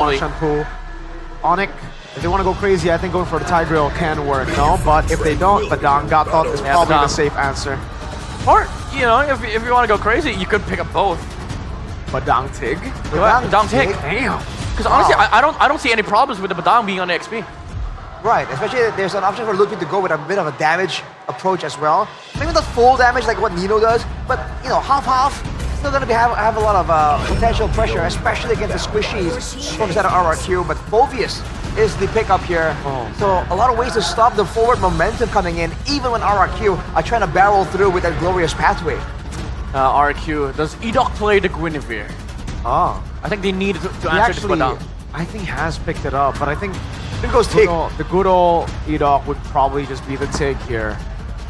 on Shanpu. ONIC, if they want to go crazy, I think going for the Tiger Rail can work, no? But if they don't, Badang got thought is probably the safe answer. Or, you know, if you want to go crazy, you could pick up both. Badang Tig? Badang Tig. Damn. Because honestly, I don't see any problems with the Badang being on the XP. Right, especially there's an option for Ludwig to go with a bit of a damage approach as well. Maybe not full damage like what Nino does, but you know, half-half. Still gonna have a lot of potential pressure, especially against the squishies from Center RRQ. But Phoveus is the pickup here. So a lot of ways to stop the forward momentum coming in, even when RRQ are trying to barrel through with that glorious pathway. RRQ, does Edok play the Guinevere? Oh. I think they need to answer this Badang. I think he has picked it up, but I think it goes Tig. The good old Edok would probably just be the Tig here.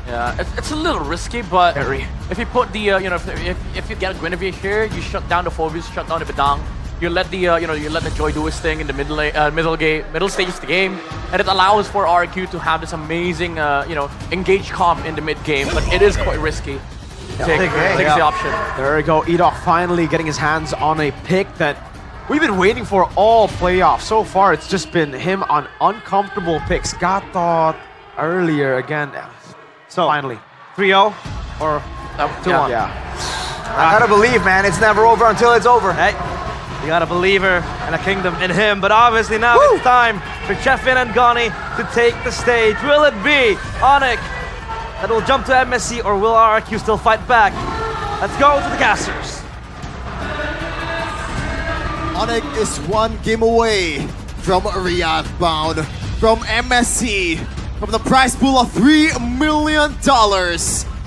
Yeah, it's a little risky, but if you put the you know, if you get a Guinevere here, you shut down the Phoveus, shut down the Badang. You let the you know, you let the Joy do his thing in the middle stages of the game, and it allows for RQ to have this amazing you know, engage comp in the mid game, but it is quite risky. Tig is the option. There we go. Edok finally getting his hands on a pick that we've been waiting for all playoffs. So far, it's just been him on uncomfortable picks. Got thought earlier again. So finally, 3-0 or 2-1. Yeah. I gotta believe, man. It's never over until it's over. Hey, you got a believer and a kingdom in him. But obviously now it's time for Chefin and Goni to take the stage. Will it be ONIC that will jump to MSC, or will RRQ still fight back? Let's go to the casters. ONIC is one game away from Riyadh bound, from MSC, from the prize pool of $3 million.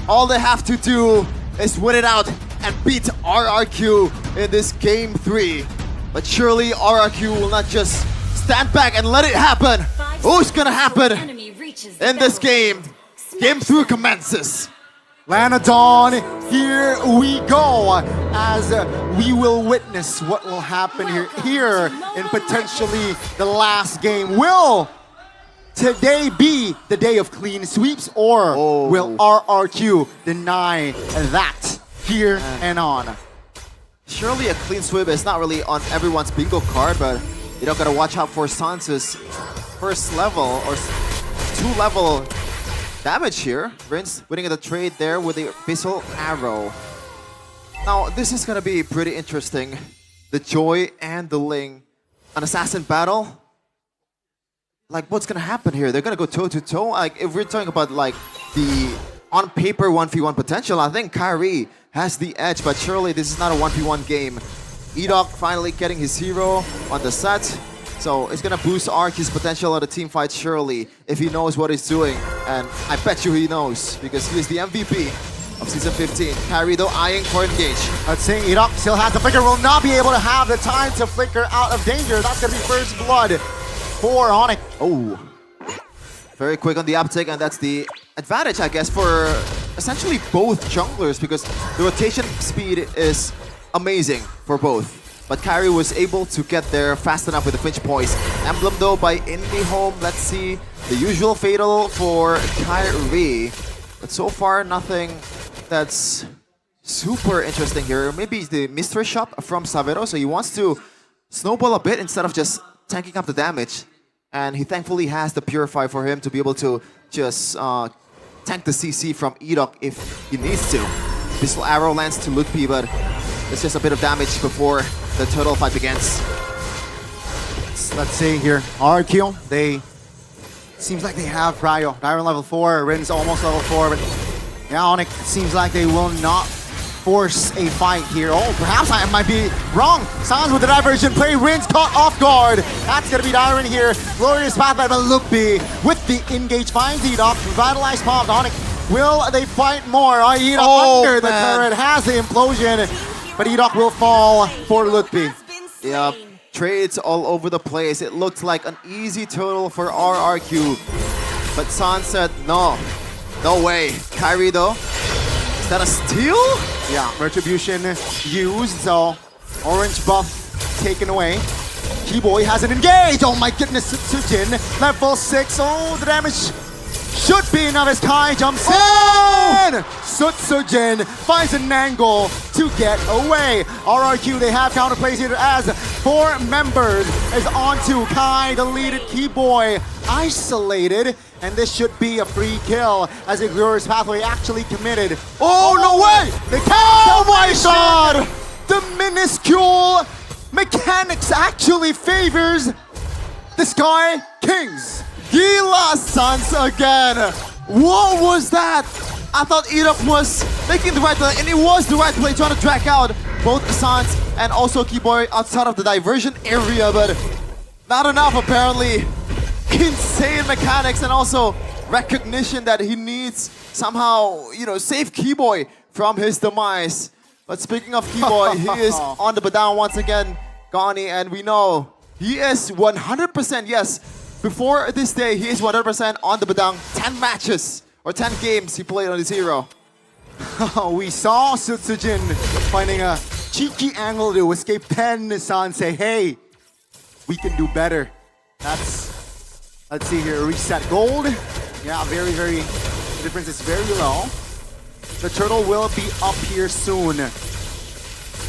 All they have to do is win it out and beat RRQ in this game 3. But surely RRQ will not just stand back and let it happen. What's gonna happen in this game? Game 3 commences. Lanadon, here we go, as we will witness what will happen here in potentially the last game. Will today be the day of clean sweeps, or will RRQ deny that here and on? Surely a clean sweep is not really on everyone's bingo card, but you don't gotta watch out for Sansa's first level or 2-level damage here. Rince winning the trade there with the Abyssal Arrow. Now, this is gonna be pretty interesting. The Joy and the Ling, an assassin battle. Like, what's gonna happen here? They're gonna go toe-to-toe? Like, if we're talking about like the on-paper 1v1 potential, I think Kyrie has the edge, but surely this is not a 1v1 game. Edok finally getting his hero on the set. So it's gonna boost RRQ's potential on the team fight, surely, if he knows what he's doing. And I bet you he knows, because he is the MVP of Season 15. Kyrie, though, eyeing for engage. Let's say Edok still has the flicker, will not be able to have the time to flicker out of danger. That's gonna be first blood for ONIC. Oh, very quick on the uptick, and that's the advantage, I guess, for essentially both junglers, because the rotation speed is amazing for both. But Kyrie was able to get there fast enough with the Finch Poise. Emblem though by Indie Home. Let's see the usual fatal for Kyrie. But so far nothing that's super interesting here. Maybe the mystery shot from Savero. So he wants to snowball a bit instead of just tanking up the damage. And he thankfully has the Purify for him to be able to just tank the CC from Edok if he needs to. Abyssal Arrow lands to Lutpi, but it's just a bit of damage before the total fight begins. Let's see here, RRQ, seems like they have Ryo. Dyron level 4, Rin's almost level 4, but yeah, ONIC seems like they will not force a fight here. Oh, perhaps I might be wrong. Sans with the diversion play, Rin's caught off guard. That's gonna be Dyron here. Glorious path by Luppi with the engage finds Edok. Revitalized pop, ONIC. Will they fight more? Edok under the turret has the implosion, but Edok will fall for Lutpi. Yeah, trades all over the place. It looked like an easy total for RRQ, but San said no, no way. Kyrie though, is that a steal? Yeah, retribution used, so orange buff taken away. Keyboy has an engage. Oh my goodness, Tsujin level 6. Oh, the damage should be enough as Kai jumps in! Sutsujin finds an angle to get away. RRQ, they have counterplays here as 4 members is onto Kai, the leaded Keyboy, isolated. And this should be a free kill as a Glorious Pathway actually committed. Oh, no way! The cowboy shot! The minuscule mechanics actually favors the Sky Kings. Gila Suns again. What was that? I thought Edok was making the right play, and it was the right play, trying to drag out both Suns and also Keyboy outside of the diversion area, but not enough apparently. Insane mechanics and also recognition that he needs somehow, you know, save Keyboy from his demise. But speaking of Keyboy, he is on the Badang once again, Gani, and we know he is 100%, yes, before this day, he is 100% on the Badang. 10 matches or 10 games he played on this hero. We saw Sutsujin finding a cheeky angle to escape Pen-san, say, hey, we can do better. Let's see here, reset gold. Yeah, the difference is very low. The turtle will be up here soon.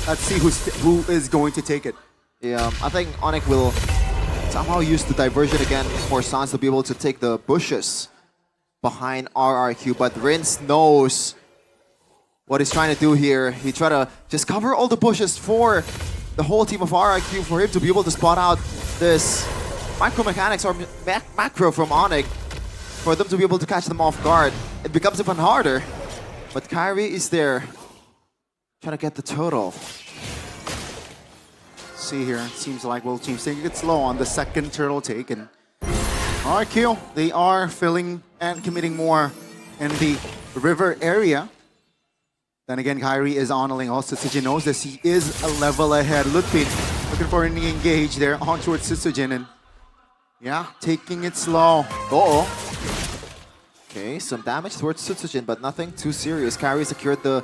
Let's see who is going to take it. Yeah, I think ONIC will somehow use the diversion again for Sans to be able to take the bushes behind RRQ, but Rince knows what he's trying to do here. He tried to just cover all the bushes for the whole team of RRQ for him to be able to spot out this micro mechanics or macro from ONIC for them to be able to catch them off guard. It becomes even harder, but Kyrie is there trying to get the total. See here, seems like World Team's taking it slow on the second turtle take, and RRQ, they are filling and committing more in the river area. Then again, Kyrie is on a link. Also, Sutsujin knows this. He is a level ahead. Lutfi looking for an engage there on towards Sutsujin, and yeah, taking it slow. Uh-oh. Okay, some damage towards Sutsujin, but nothing too serious. Kyrie secured the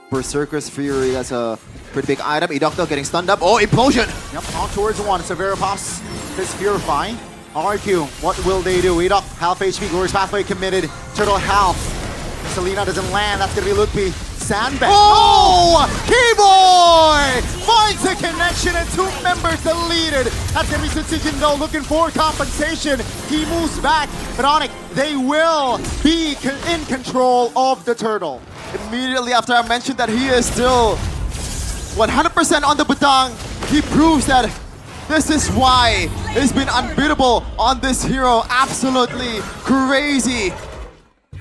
Berserker's Fury. That's a pretty big item. Edokto getting stunned up. Oh, implosion! Yep, on towards one. Severitas is Purify. RRQ, what will they do? Edok, half HP, Glorious Pathway committed. Turtle half. Selena doesn't land. That's gonna be Lutfi. Sandbag. Oh! Keyboy finds a connection and 2 members deleted. That's gonna be Sutsujin though, looking for compensation. He moves back, but ONIC, they will be in control of the turtle. Immediately after I mentioned that he is still 100% on the Badang, he proves that this is why he's been unbeatable on this hero. Absolutely crazy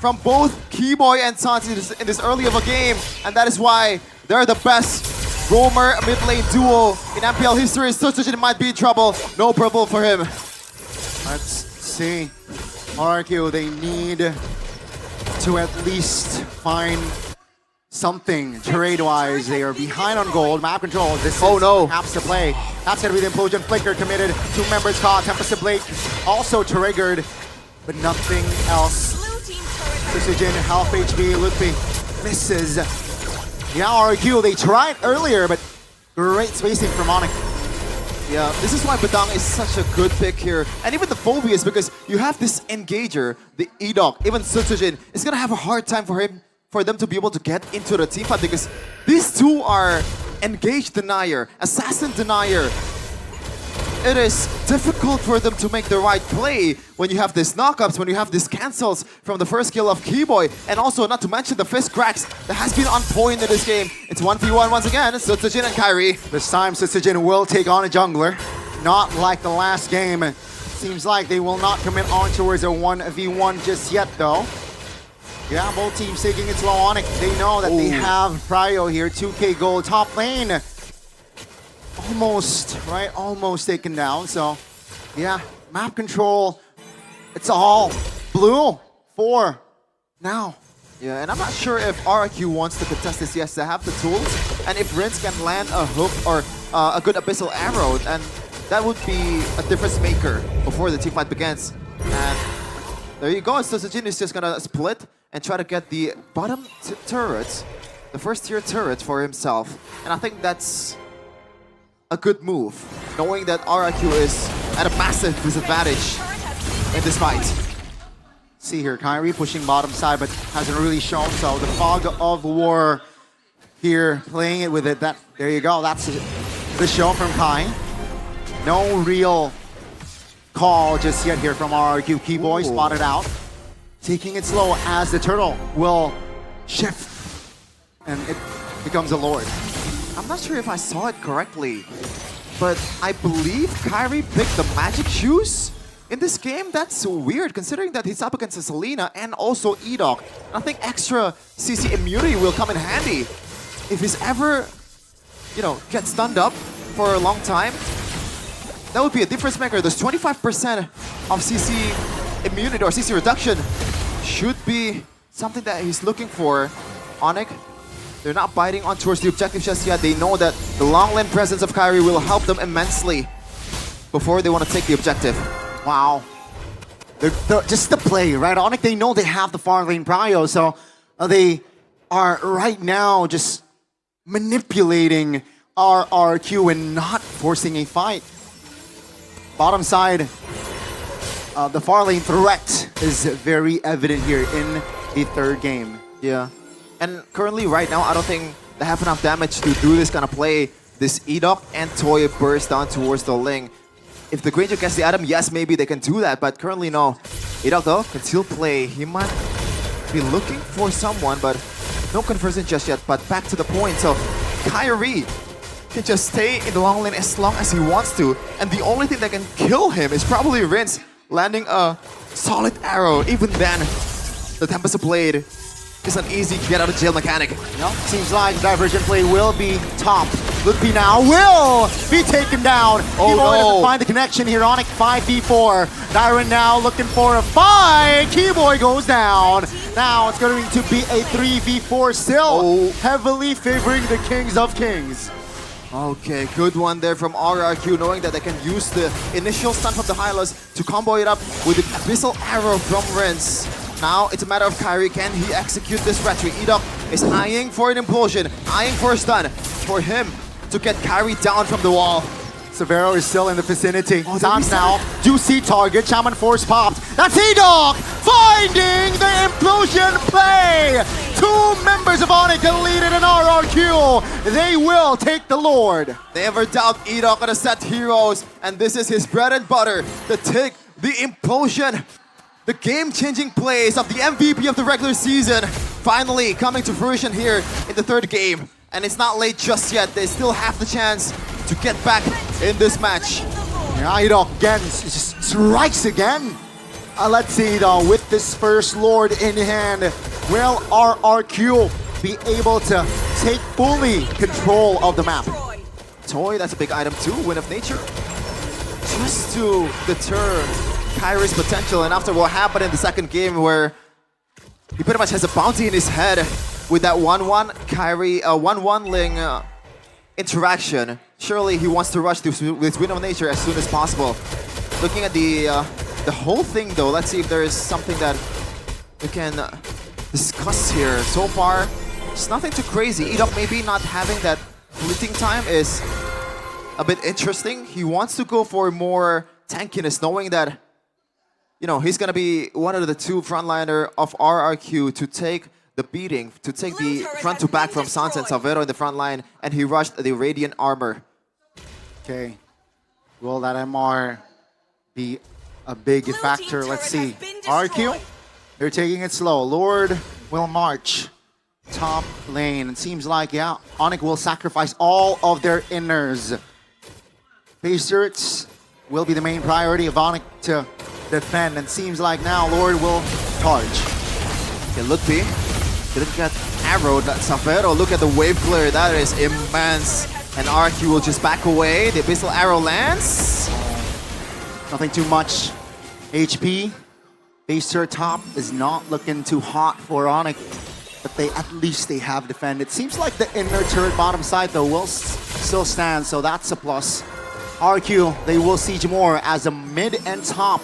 from both Keyboy and Sans in this early of a game, and that is why they're the best roamer mid lane duo in MPL history. Sutsujin might be in trouble. No problem for him. Let's see. RRQ, they need to at least find something trade-wise. They are behind on gold. Map control. This is perhaps to play. That's gonna be the implosion. Flicker committed. 2 members caught. Tempest Blake also triggered, but nothing else. Sutsujin, half HP. Lutfi misses. Yeah, RRQ, they tried earlier, but great spacing from ONIC. Yeah, this is why Badang is such a good pick here. And even the Phobias, because you have this engager, the Edok, even Sutsujin, is gonna have a hard time for them to be able to get into the team fight, because these two are engage denier, assassin denier. It is difficult for them to make the right play when you have these knockups, when you have these cancels from the first kill of Keyboy, and also not to mention the fist cracks that has been on point in this game. It's 1v1 once again, Sutsujin and Kyrie. This time Sutsujin will take on a jungler, not like the last game. Seems like they will not commit on towards a 1v1 just yet though. Yeah, both teams taking it slow on it. They know that they have Prio here, 2k gold, top lane. Almost taken down. So, yeah, map control. It's all blue for now. Yeah, and I'm not sure if RRQ wants to contest this. Yes, they have the tools, and if Rince can land a hook or a good abyssal arrow, and that would be a difference maker before the team fight begins. And there you go. Sutsujin is just gonna split and try to get the bottom turrets, the first tier turrets for himself. And I think that's a good move, knowing that RRQ is at a massive disadvantage in this fight. See here, Kyrie pushing bottom side, but hasn't really shown. So the fog of war here, playing it with it. There you go. That's the show from Kai. No real call just yet here from RRQ. Keyboy spotted out, taking it slow as the turtle will shift, and it becomes a lord. I'm not sure if I saw it correctly, but I believe Kyrie picked the magic shoes in this game. That's so weird considering that he's up against a Selena and also Edok. I think extra CC immunity will come in handy if he's ever, you know, get stunned up for a long time. That would be a difference maker. There's 25% of CC immunity or CC reduction should be something that he's looking for. ONIC, they're not biting on towards the objective just yet. They know that the long lane presence of Kyrie will help them immensely before they want to take the objective. Wow. Just the play, right? ONIC, they know they have the far lane prio, so they are right now just manipulating RRQ and not forcing a fight. Bottom side, the far lane threat is very evident here in the third game. Yeah. And currently, right now, I don't think they have enough damage to do this kind of play. This Edok and Toy burst down towards the Ling. If the Granger gets the item, yes, maybe they can do that, but currently, no. Edok, though, can still play. He might be looking for someone, but no conversion just yet. But back to the point, so Kyrie can just stay in the long lane as long as he wants to, and the only thing that can kill him is probably Rinse landing a solid arrow. Even then, the Tempest Blade is an easy get out of jail mechanic. Yep. Seems like diversion play will be top. Ludpi now will be taken down. Oh, doesn't find the connection here. ONIC 5v4. Dyron now looking for a fight. Keyboy goes down. Now it's going to be a 3v4 still. Heavily favoring the Kings of Kings. Okay, good one there from RRQ, knowing that they can use the initial stun from the Hylos to combo it up with the Abyssal Arrow from Rinse. Now it's a matter of Kyrie, can he execute this retreat? Edok is eyeing for an implosion, eyeing for a stun, for him to get Kyrie down from the wall. Severo is still in the vicinity. Times now, juicy target, Shaman Force popped. That's Edok finding the implosion play! Two members of ONIC deleted an RRQ. They will take the Lord. Never doubt Edok gonna set heroes, and this is his bread and butter, to take the implosion. The game-changing plays of the MVP of the regular season finally coming to fruition here in the third game. And it's not late just yet. They still have the chance to get back in this match. Yeah, Edok again strikes again. Let's see though, with this first Lord in hand, will RRQ be able to take fully control of the map? Toy, that's a big item too, Wind of Nature. Just to deter Kyrie's potential, and after what happened in the second game where he pretty much has a bounty in his head with that 1-1 Kyrie, 1-1 Ling interaction, surely he wants to rush this Wind of Nature as soon as possible. Looking at the whole thing though, let's see if there is something that we can discuss here. So far, it's nothing too crazy. Edok maybe not having that fleeting time is a bit interesting. He wants to go for more tankiness, knowing that, you know, he's gonna be one of the two frontliner of RRQ to take the beating, to take the front to back from Sans and Salvero in the front line, and he rushed the Radiant Armor. Okay, will that MR be a big factor? Let's see. RRQ, they're taking it slow. Lord will march top lane. It seems like, yeah, ONIC will sacrifice all of their inners. Base turrets will be the main priority of ONIC to defend, and seems like now Lord will charge. Okay, Ludpi didn't get arrowed. Savero, look at the wave clear, that is immense. And RQ will just back away. The Abyssal Arrow lands. Nothing too much HP. Base turret top is not looking too hot for ONIC, but at least they have defended. Seems like the inner turret bottom side though will still stand, so that's a plus. RQ, they will siege more as a mid and top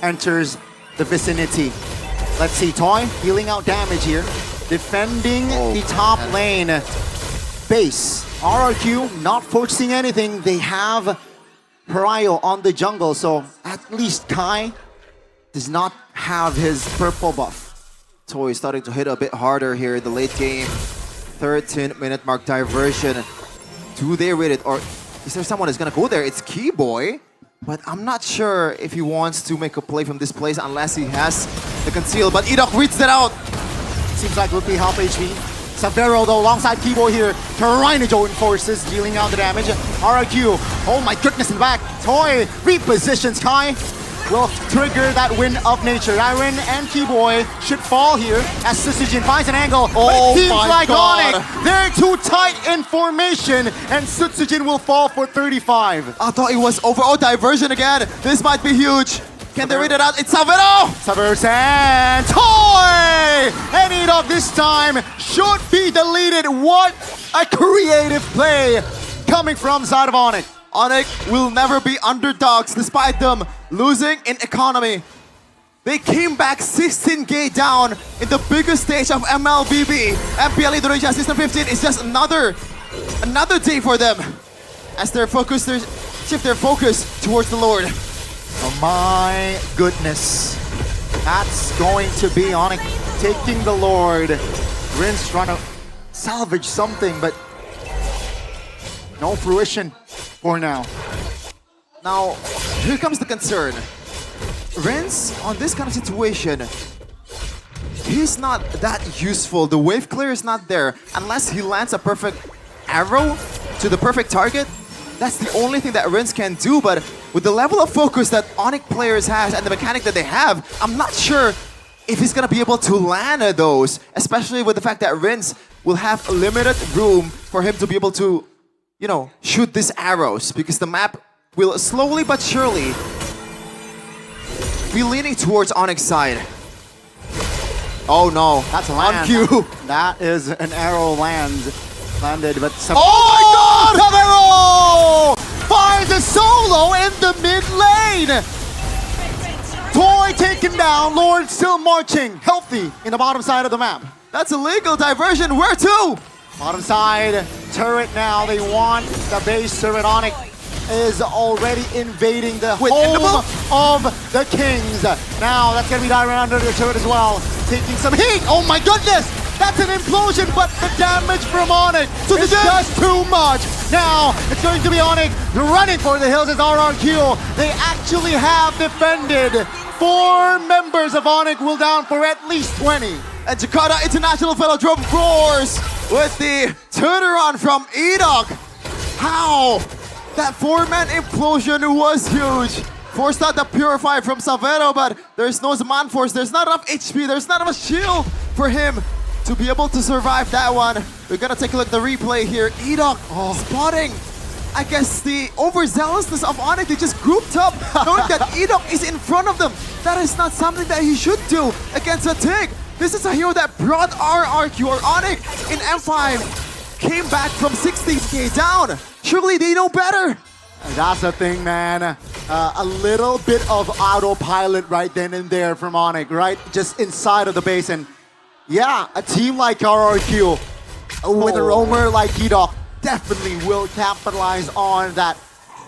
enters the vicinity. Let's see, Toy healing out damage here, defending the top lane base. RRQ not forcing anything. They have Prio on the jungle, so at least Kai does not have his purple buff. Toy starting to hit a bit harder here in the late game. 13-minute mark diversion. Do they read it? Or is there someone who's gonna go there? It's Keyboy. But I'm not sure if he wants to make a play from this place unless he has the conceal. But Edok reads that out. Seems like would be half HP. Savero though alongside Keyboy here, trying to join forces, dealing out the damage. RRQ, oh my goodness, in the back. Toy repositions Kai. Will trigger that wind of nature. Iron and Keyboy should fall here as Sutsujin finds an angle. Oh but it seems my like God. ONIC, they're too tight in formation and Sutsujin will fall for 35. I thought it was over. Oh, diversion again. This might be huge. Can they read it out? It's Savero! Savero and Toy! And Edok this time should be deleted. What a creative play coming from side of ONIC. ONIC will never be underdogs despite them losing in economy. They came back 16k down in the biggest stage of MLBB. MPL Indonesia Season 15 is just another day for them as they shift their focus towards the Lord. Oh my goodness. That's going to be ONIC taking the Lord. Rin's trying to salvage something, but no fruition for now. Now, here comes the concern. Ren's on this kind of situation, he's not that useful. The wave clear is not there unless he lands a perfect arrow to the perfect target. That's the only thing that Ren's can do, but with the level of focus that ONIC players has and the mechanic that they have, I'm not sure if he's gonna be able to land those, especially with the fact that Ren's will have limited room for him to be able to, you know, shoot these arrows, because the map will slowly but surely be leaning towards ONIC's side. Oh no, That's a land. on cue. That is an arrow landed, but Oh my God! Savero finds a solo in the mid lane. Toy taken down, Lord still marching, healthy in the bottom side of the map. That's a legal diversion. Where to? Bottom side, turret now, they want the base turret. ONIC is already invading the Wait, home of the Kings. Now that's gonna be diving under the turret as well, taking some heat. Oh my goodness, that's an implosion, but the damage from ONIC is just too much. Now it's going to be ONIC running for the hills as RRQ. They actually have defended. 4 members of ONIC will down for at least 20. And Jakarta International Velodrome roars with the turnaround from Edok. How? That 4-man implosion was huge. Forced out the Purify from Savero, but there's no Man Force. There's not enough HP. There's not enough shield for him to be able to survive that one. We're gonna take a look at the replay here. Edok spotting, I guess, the overzealousness of ONIC. They just grouped up, knowing that Edok is in front of them. That is not something that he should do against a Tig. This is a hero that brought RRQ or ONIC in M5. Came back from 16k down. Surely they know better. That's the thing, man. A little bit of autopilot right then and there from ONIC, right? Just inside of the base. And yeah, a team like RRQ with a roamer like Edok definitely will capitalize on that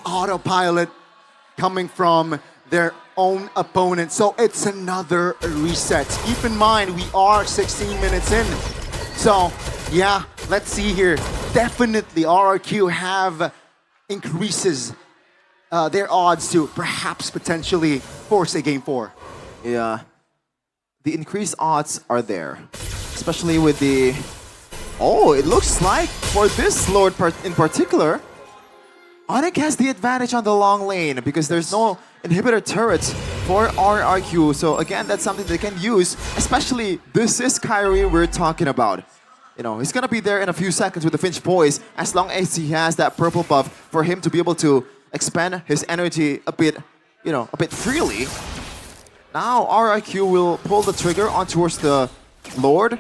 autopilot coming from their own opponent. So it's another reset. Keep in mind, we are 16 minutes in. So yeah, let's see here. Definitely RRQ have increases their odds to perhaps potentially force a game 4. Yeah, the increased odds are there, especially with the... Oh, it looks like for this Lord in particular, ONIC has the advantage on the long lane because there's no inhibitor turrets for RRQ. So again, that's something they can use, especially this is Kyrie we're talking about. You know, he's gonna be there in a few seconds with the Finch Poise as long as he has that purple buff for him to be able to expand his energy a bit, you know, a bit freely. Now RRQ will pull the trigger on towards the Lord.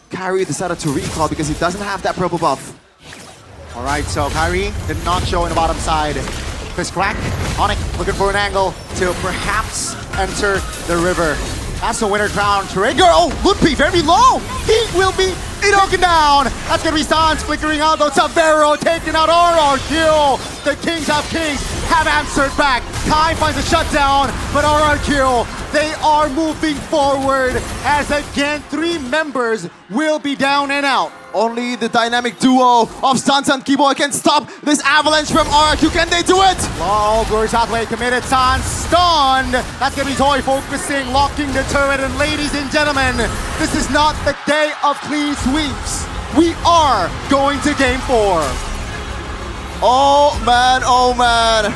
Kyrie decided to recall because he doesn't have that purple buff. All right, so Kyrie did not show in the bottom side. Chris Crack, ONIC looking for an angle to perhaps enter the river. That's the winner crown trigger. Oh, would be very low. He will be taken down. That's gonna be Sans flickering out though. Savero taking out RRQ. The Kings of Kings have answered back. Time finds a shutdown, but RRQ, they are moving forward as again 3 members will be down and out. Only the dynamic duo of Sans and Kiboy can stop this avalanche from RRQ. Can they do it? Low, Glory's outway committed, Sans stunned. That's gonna be Toy focusing, locking the turret, and ladies and gentlemen, this is not the day of clean sweeps. We are going to game 4. Oh man, oh man.